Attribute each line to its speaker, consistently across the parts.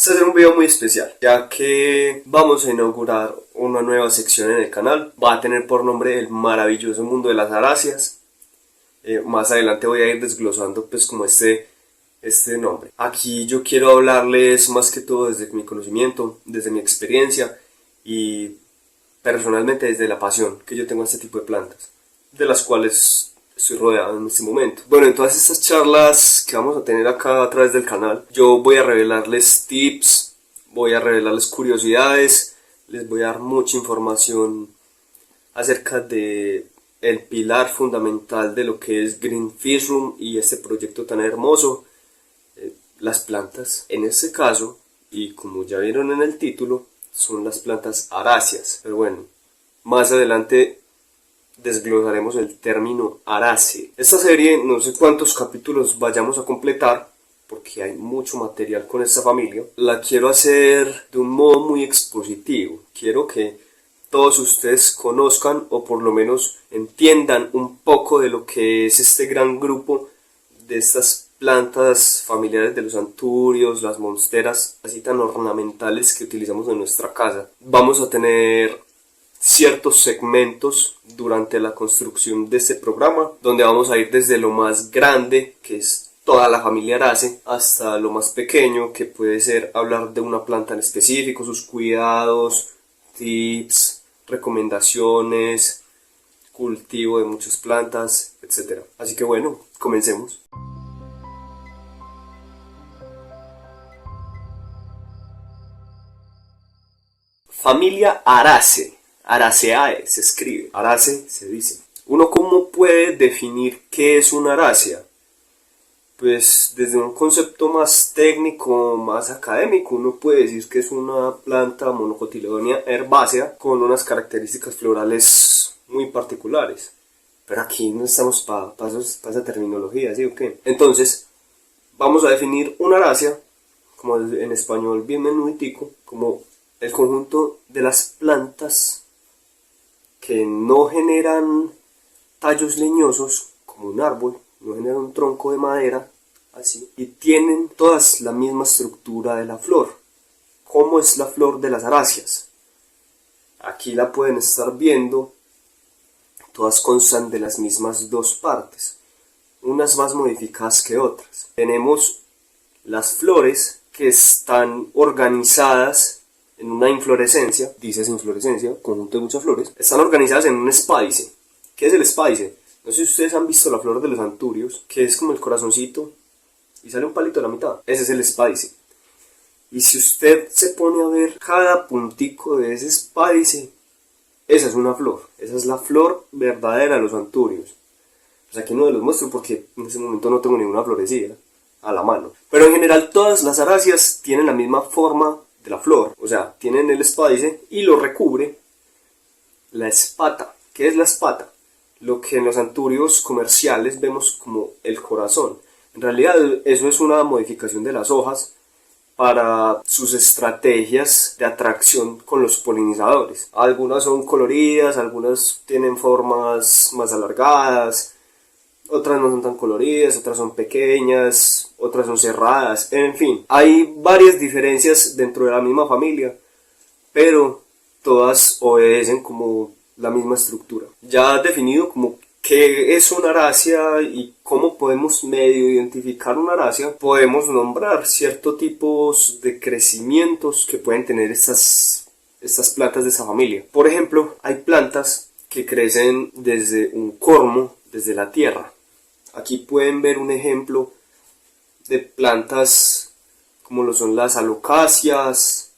Speaker 1: Este va a ser un video muy especial, ya que vamos a inaugurar una nueva sección en el canal. Va a tener por nombre El maravilloso mundo de las aráceas. Más adelante voy a ir desglosando pues como este nombre. Aquí yo quiero hablarles más que todo desde mi conocimiento, desde mi experiencia y personalmente desde la pasión que yo tengo a este tipo de plantas, de las cuales estoy rodeado en este momento. Bueno, en todas estas charlas que vamos a tener acá a través del canal, yo voy a revelarles tips, voy a revelarles curiosidades, les voy a dar mucha información acerca de el pilar fundamental de lo que es Green Fish Room y este proyecto tan hermoso, las plantas. En este caso, y como ya vieron en el título, son las plantas aráceas. Pero bueno, más adelante desglosaremos el término arácea. Esta serie no sé cuántos capítulos vayamos a completar, porque hay mucho material con esta familia. La quiero hacer de un modo muy expositivo. Quiero que todos ustedes conozcan o por lo menos entiendan un poco de lo que es este gran grupo de estas plantas familiares de los anturios, las monsteras, así tan ornamentales que utilizamos en nuestra casa. Vamos a tener ciertos segmentos durante la construcción de este programa, donde vamos a ir desde lo más grande, que es toda la familia Araceae, hasta lo más pequeño, que puede ser hablar de una planta en específico, sus cuidados, tips, recomendaciones, cultivo de muchas plantas, etc. Así que bueno, comencemos. Familia Araceae. Araceae se escribe, Araceae se dice. ¿Uno cómo puede definir qué es una arácea? Pues desde un concepto más técnico, más académico, uno puede decir que es una planta monocotiledónea herbácea con unas características florales muy particulares. Pero aquí no estamos para esa terminología, ¿sí o qué? Entonces, vamos a definir una arácea, como en español bien menuditico, como el conjunto de las plantas que no generan tallos leñosos como un árbol, no generan un tronco de madera, así, y tienen todas la misma estructura de la flor. ¿Cómo es la flor de las aráceas? Aquí la pueden estar viendo, todas constan de las mismas dos partes, unas más modificadas que otras. Tenemos las flores que están organizadas en una inflorescencia, dice inflorescencia, conjunto de muchas flores, están organizadas en un espádice. ¿Qué es el espádice? No sé si ustedes han visto la flor de los anturios, que es como el corazoncito y sale un palito a la mitad. Ese es el espádice. Y si usted se pone a ver cada puntico de ese espádice, esa es una flor. Esa es la flor verdadera de los anturios. Pues aquí no los muestro porque en ese momento no tengo ninguna florecilla a la mano. Pero en general todas las aráceas tienen la misma forma de la flor, o sea, tienen el espádice y lo recubre la espata. ¿Qué es la espata? Lo que en los anturios comerciales vemos como el corazón. En realidad eso es una modificación de las hojas para sus estrategias de atracción con los polinizadores. Algunas son coloridas, algunas tienen formas más alargadas, otras no son tan coloridas, otras son pequeñas, otras son cerradas, en fin. Hay varias diferencias dentro de la misma familia, pero todas obedecen como la misma estructura. Ya definido como qué es una arácea y cómo podemos medio identificar una arácea, podemos nombrar ciertos tipos de crecimientos que pueden tener estas plantas de esa familia. Por ejemplo, hay plantas que crecen desde un cormo, desde la tierra. Aquí pueden ver un ejemplo de plantas como lo son las alocáceas,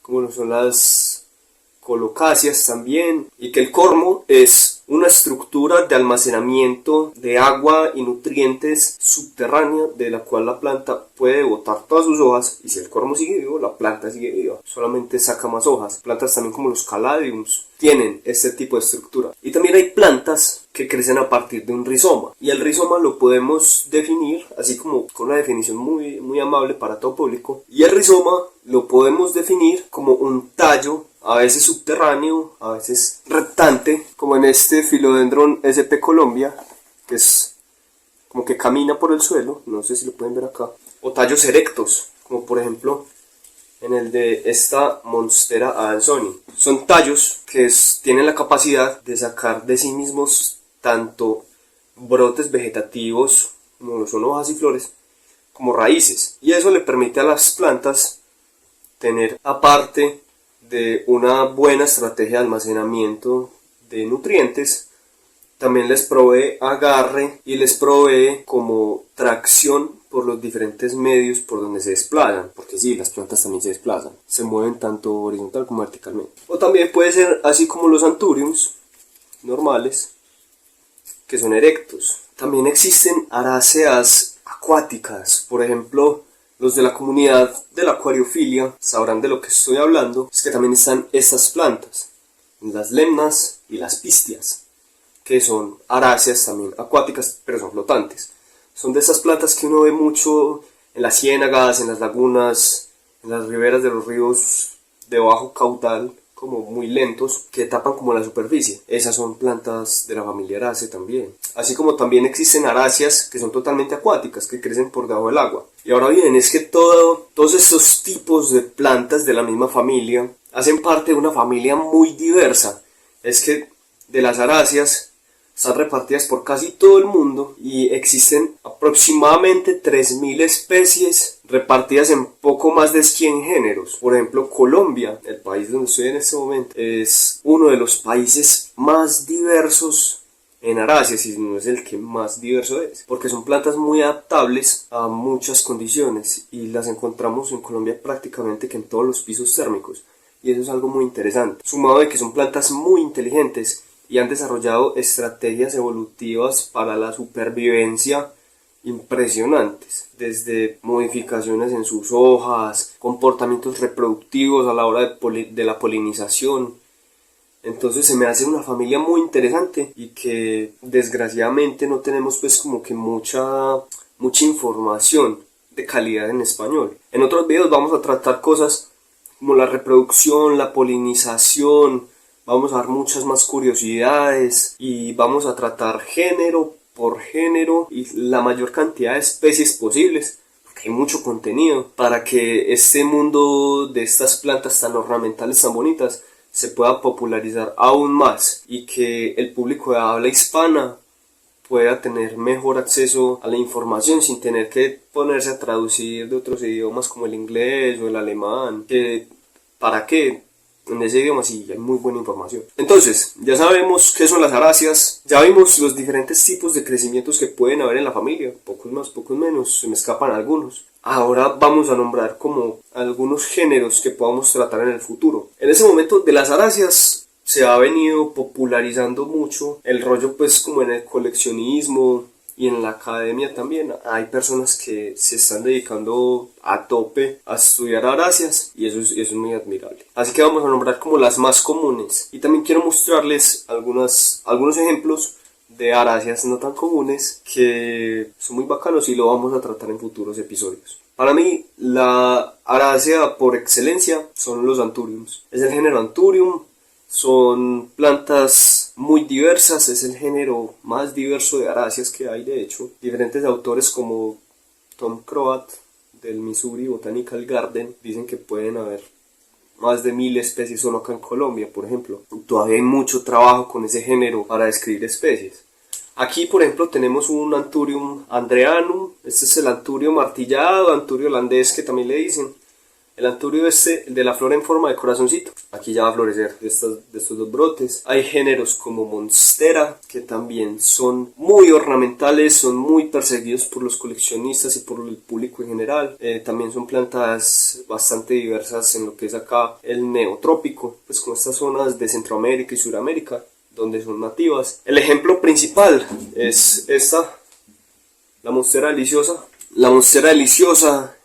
Speaker 1: como lo son las colocáceas también, y que el cormo es una estructura de almacenamiento de agua y nutrientes subterránea de la cual la planta puede botar todas sus hojas, y si el cormo sigue vivo, la planta sigue viva, solamente saca más hojas. Plantas también como los caladiums tienen este tipo de estructura. Y también hay plantas que crecen a partir de un rizoma, y el rizoma lo podemos definir así como con una definición muy amable para todo público, y el rizoma lo podemos definir como un tallo a veces subterráneo, a veces reptante, como en este Philodendron sp Colombia, que es como que camina por el suelo, no sé si lo pueden ver acá, o tallos erectos, como por ejemplo en el de esta Monstera adansonii. Son tallos que tienen la capacidad de sacar de sí mismos tanto brotes vegetativos, como son hojas y flores, como raíces. Y eso le permite a las plantas tener, aparte de una buena estrategia de almacenamiento de nutrientes, también les provee agarre y les provee como tracción por los diferentes medios por donde se desplazan, porque sí, las plantas también se desplazan, se mueven tanto horizontal como verticalmente. O también puede ser así como los anthuriums normales, que son erectos. También existen aráceas acuáticas, por ejemplo, los de la comunidad de la acuariofilia sabrán de lo que estoy hablando, es que también están estas plantas, las lemnas y las pistias, que son aráceas también acuáticas, pero son flotantes. Son de esas plantas que uno ve mucho en las ciénagas, en las lagunas, en las riberas de los ríos de bajo caudal, como muy lentos, que tapan como la superficie. Esas son plantas de la familia Araceae también. Así como también existen aráceas que son totalmente acuáticas, que crecen por debajo del agua. Y ahora bien, es que todos estos tipos de plantas de la misma familia hacen parte de una familia muy diversa. Es que de las aráceas están repartidas por casi todo el mundo y existen aproximadamente 3000 especies repartidas en poco más de 100 géneros. Por ejemplo, Colombia, el país donde estoy en este momento, es uno de los países más diversos en aráceas, y no es el que más diverso es, porque son plantas muy adaptables a muchas condiciones y las encontramos en Colombia prácticamente que en todos los pisos térmicos, y eso es algo muy interesante, sumado de que son plantas muy inteligentes y han desarrollado estrategias evolutivas para la supervivencia impresionantes, desde modificaciones en sus hojas, comportamientos reproductivos a la hora de la polinización. Entonces se me hace una familia muy interesante y que desgraciadamente no tenemos pues como que mucha información de calidad en español. En otros videos vamos a tratar cosas como la reproducción, la polinización, vamos a dar muchas más curiosidades y vamos a tratar género por género y la mayor cantidad de especies posibles, porque hay mucho contenido para que este mundo de estas plantas tan ornamentales, tan bonitas, se pueda popularizar aún más y que el público de habla hispana pueda tener mejor acceso a la información sin tener que ponerse a traducir de otros idiomas como el inglés o el alemán, que ¿para qué? En ese idioma sí hay muy buena información. Entonces, ya sabemos qué son las aráceas, ya vimos los diferentes tipos de crecimientos que pueden haber en la familia, pocos más, pocos menos, se me escapan algunos. Ahora vamos a nombrar como algunos géneros que podamos tratar en el futuro. En ese momento de las aráceas se ha venido popularizando mucho el rollo pues como en el coleccionismo y en la academia también. Hay personas que se están dedicando a tope a estudiar aráceas y eso es muy admirable. Así que vamos a nombrar como las más comunes y también quiero mostrarles algunos ejemplos de aráceas no tan comunes que son muy bacanos y lo vamos a tratar en futuros episodios. Para mí, la arácea por excelencia son los anthuriums. Es el género Anthurium, son plantas muy diversas, es el género más diverso de aráceas que hay de hecho. Diferentes autores como Tom Croat del Missouri Botanical Garden dicen que pueden haber más de 1000 especies solo acá en Colombia, por ejemplo. Todavía hay mucho trabajo con ese género para describir especies. Aquí, por ejemplo, tenemos un Anthurium andreanum. Este es el Anturio martillado, Anturio holandés que también le dicen. El Anturio el de la flor en forma de corazoncito. Aquí ya va a florecer de estos dos brotes. Hay géneros como Monstera, que también son muy ornamentales, son muy perseguidos por los coleccionistas y por el público en general. También son plantas bastante diversas en lo que es acá el neotrópico, pues con estas zonas de Centroamérica y Suramérica, donde son nativas. El ejemplo principal es esta, la Monstera deliciosa. La Monstera deliciosa,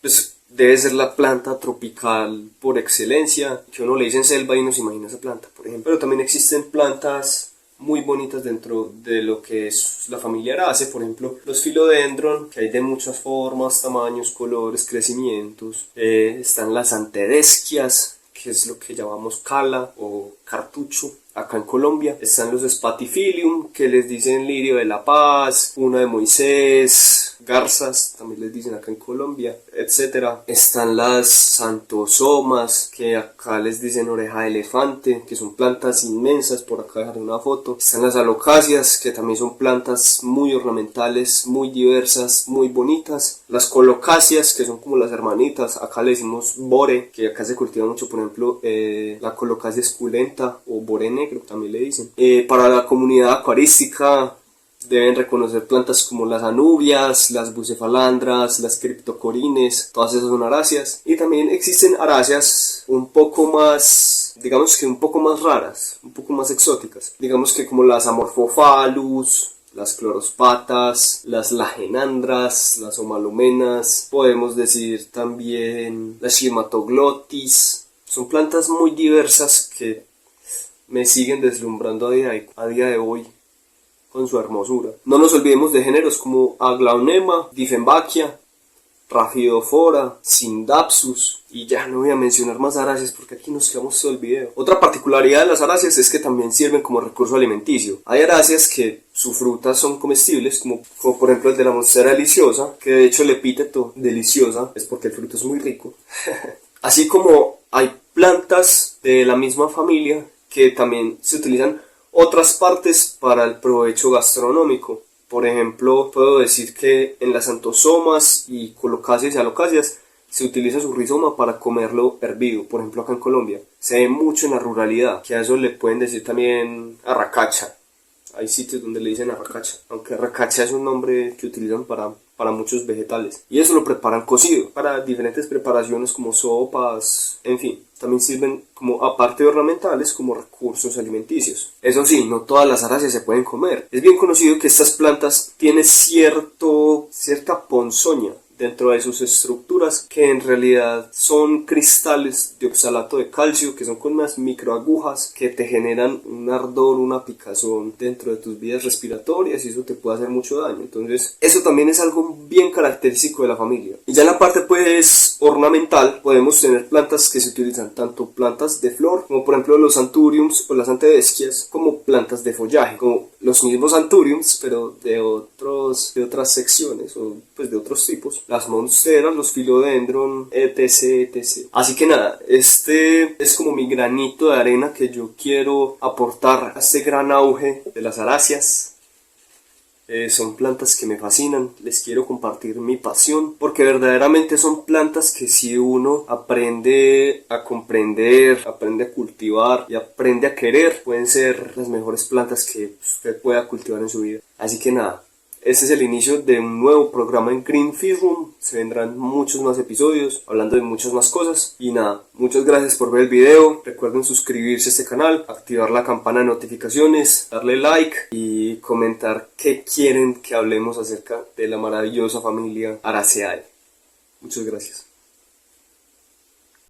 Speaker 1: pues debe ser la planta tropical por excelencia, que uno le dice en selva y uno se imagina esa planta, por ejemplo. Pero también existen plantas muy bonitas dentro de lo que es la familia Araceae, por ejemplo los Philodendron, que hay de muchas formas, tamaños, colores, crecimientos. Están las Antedesquias, que es lo que llamamos cala o cartucho acá en Colombia. Están los Spathiphyllum, que les dicen lirio de la paz, una de Moisés, garzas, también les dicen acá en Colombia, etcétera. Están las santosomas, que acá les dicen oreja de elefante, que son plantas inmensas, por acá dejaré una foto. Están las alocasias, que también son plantas muy ornamentales, muy diversas, muy bonitas. Las colocasias, que son como las hermanitas, acá le decimos bore, que acá se cultiva mucho, por ejemplo, la colocasia esculenta o bore negro, también le dicen. Para la comunidad acuarística deben reconocer plantas como las anubias, las bucefalandras, las criptocorines, todas esas son aráceas. Y también existen aráceas un poco más, digamos que un poco más raras, un poco más exóticas. Digamos que como las Amorphophallus, las clorospatas, las lagenandras, las omalumenas, podemos decir también las Schimatoglottis. Son plantas muy diversas que me siguen deslumbrando a día de hoy con su hermosura. No nos olvidemos de géneros como Aglaonema, Dieffenbachia, Rhaphidophora, Scindapsus, y ya no voy a mencionar más aráceas porque aquí nos quedamos todo el video. Otra particularidad de las aráceas es que también sirven como recurso alimenticio. Hay aráceas que sus frutas son comestibles, como por ejemplo el de la monstera deliciosa, que de hecho el epíteto deliciosa es porque el fruto es muy rico. Así como hay plantas de la misma familia que también se utilizan otras partes para el provecho gastronómico. Por ejemplo, puedo decir que en las antosomas y colocasias y alocasias se utiliza su rizoma para comerlo hervido. Por ejemplo, acá en Colombia se ve mucho en la ruralidad, que a eso le pueden decir también arracacha. Hay sitios donde le dicen arracacha, aunque arracacha es un nombre que utilizan para muchos vegetales. Y eso lo preparan cocido para diferentes preparaciones como sopas, en fin. También sirven como, aparte de ornamentales, como recursos alimenticios. Eso sí, no todas las aráceas se pueden comer. Es bien conocido que estas plantas tienen cierta ponzoña dentro de sus estructuras, que en realidad son cristales de oxalato de calcio, que son con unas microagujas que te generan un ardor, una picazón dentro de tus vías respiratorias, y eso te puede hacer mucho daño. Entonces eso también es algo bien característico de la familia. Y ya en la parte pues ornamental podemos tener plantas que se utilizan, tanto plantas de flor como por ejemplo los anthuriums o las antedesquias, como plantas de follaje, como los mismos anthuriums pero de otras secciones o pues de otros tipos, las monsteras, los philodendron, etc. Así que nada, este es como mi granito de arena que yo quiero aportar a este gran auge de las aráceas. Son plantas que me fascinan, les quiero compartir mi pasión, porque verdaderamente son plantas que si uno aprende a comprender, aprende a cultivar y aprende a querer, pueden ser las mejores plantas que usted pueda cultivar en su vida. Así que nada, este es el inicio de un nuevo programa en Green Fish Room. Se vendrán muchos más episodios hablando de muchas más cosas. Y nada, muchas gracias por ver el video. Recuerden suscribirse a este canal, activar la campana de notificaciones, darle like y comentar qué quieren que hablemos acerca de la maravillosa familia Araceae. Muchas gracias.